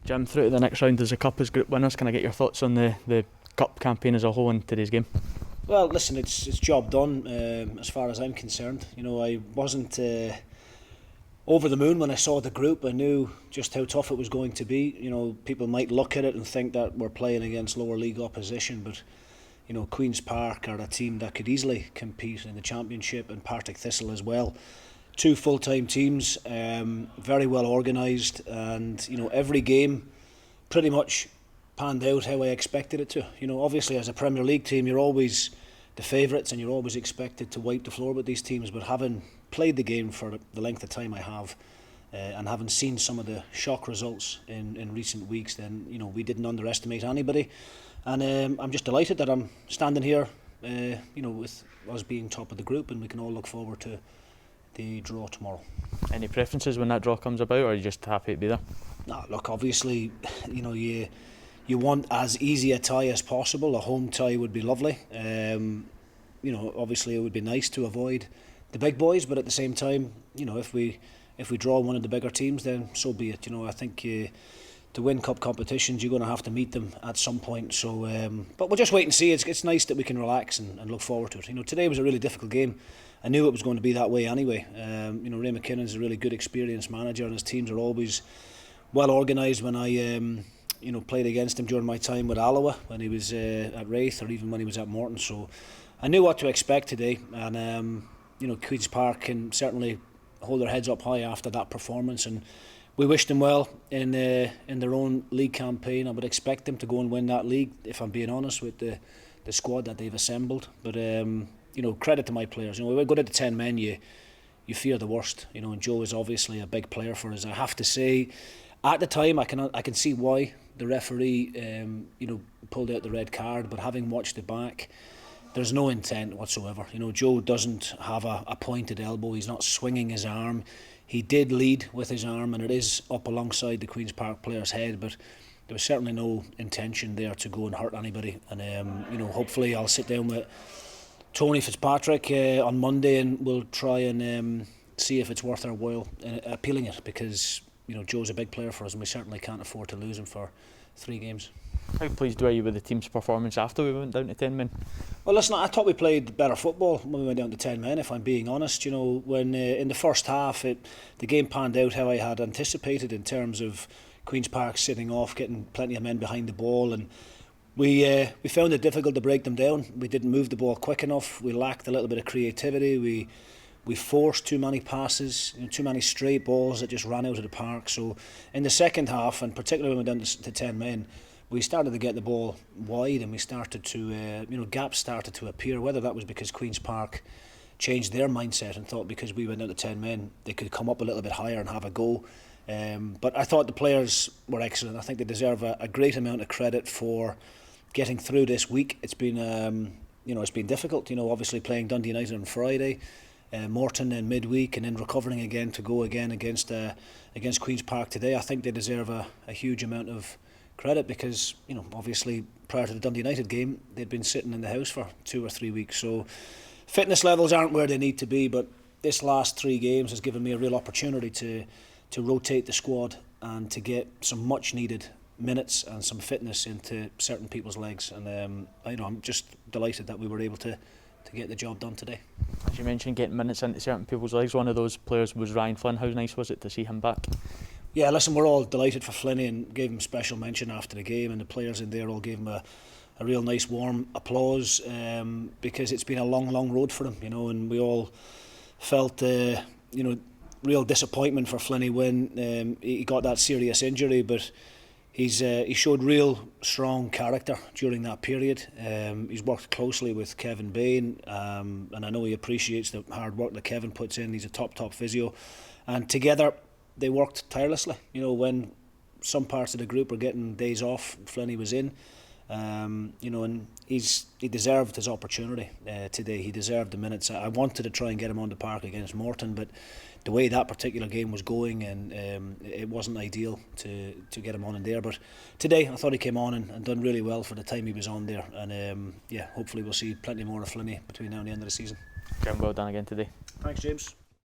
Jim, through to the next round as the Cup as group winners, can I get your thoughts on the Cup campaign as a whole in today's game? Well, listen, it's job done as far as I'm concerned. I wasn't over the moon when I saw the group. I knew just how tough it was going to be. People might look at it and think that we're playing against lower league opposition, but Queen's Park are a team that could easily compete in the Championship, and Partick Thistle as well. Two full-time teams, very well organised, and every game pretty much panned out how I expected it to. Obviously as a Premier League team, you're always the favourites and you're always expected to wipe the floor with these teams. But having played the game for the length of time I have, and having seen some of the shock results in recent weeks, then we didn't underestimate anybody. And I'm just delighted that I'm standing here, with us being top of the group, and we can all look forward to the draw tomorrow. Any preferences when that draw comes about, or are you just happy to be there? No, look, obviously, you want as easy a tie as possible. A home tie would be lovely. Obviously it would be nice to avoid the big boys, but at the same time, if we draw one of the bigger teams, then so be it. I think to win cup competitions, you're going to have to meet them at some point. So, but we'll just wait and see. It's nice that we can relax and look forward to it. Today was a really difficult game. I knew it was going to be that way anyway. Ray McKinnon's a really good, experienced manager, and his teams are always well organised. When I played against him during my time with Alloa, when he was at Raith, or even when he was at Morton, so I knew what to expect today. And Queen's Park can certainly hold their heads up high after that performance, and we wished them well in their own league campaign. I would expect them to go and win that league, if I'm being honest, with the squad that they've assembled. But credit to my players. We go to the 10 men, you fear the worst. And Joe is obviously a big player for us. I have to say, at the time, I can see why the referee pulled out the red card, but having watched it back, there's no intent whatsoever. Joe doesn't have a pointed elbow. He's not swinging his arm. He did lead with his arm, and it is up alongside the Queen's Park player's head, but there was certainly no intention there to go and hurt anybody. And hopefully I'll sit down with Tony Fitzpatrick on Monday, and we'll try and see if it's worth our while appealing it, because Joe's a big player for us, and we certainly can't afford to lose him for 3 games. How pleased were you with the team's performance after we went down to 10 men? Well, listen, I thought we played better football when we went down to 10 men, if I'm being honest. When in the first half the game panned out how I had anticipated, in terms of Queen's Park sitting off, getting plenty of men behind the ball, and we found it difficult to break them down. We didn't move the ball quick enough. We lacked a little bit of creativity. We forced too many passes, too many straight balls that just ran out of the park. So in the second half, and particularly when we went down to 10 men, we started to get the ball wide, and we started to, gaps started to appear. Whether that was because Queen's Park changed their mindset and thought because we went down to 10 men, they could come up a little bit higher and have a go. But I thought the players were excellent. I think they deserve a great amount of credit for getting through this week. It's been, it's been difficult. Obviously playing Dundee United on Friday, Morton in midweek, and then recovering again to go again against Queen's Park today. I think they deserve a huge amount of credit, because obviously prior to the Dundee United game, they'd been sitting in the house for 2 or 3 weeks. So fitness levels aren't where they need to be, but this last 3 games has given me a real opportunity to rotate the squad and to get some much needed minutes and some fitness into certain people's legs. And I'm just delighted that we were able to get the job done today. As you mentioned, getting minutes into certain people's legs, one of those players was Ryan Flynn. How nice was it to see him back? Yeah, listen, we're all delighted for Flinney, and gave him special mention after the game, and the players in there all gave him a real nice warm applause, because it's been a long road for him, and we all felt real disappointment for Flinney when he got that serious injury, but he showed real strong character during that period. He's worked closely with Kevin Bain, and I know he appreciates the hard work that Kevin puts in. He's a top physio, and together they worked tirelessly. When some parts of the group were getting days off, Flinney was in. And he deserved his opportunity today. He deserved the minutes. I wanted to try and get him on the park against Morton, but the way that particular game was going, and it wasn't ideal to get him on in there. But today I thought he came on and done really well for the time he was on there. And hopefully we'll see plenty more of Flinney between now and the end of the season. Jim, well done again today. Thanks, James.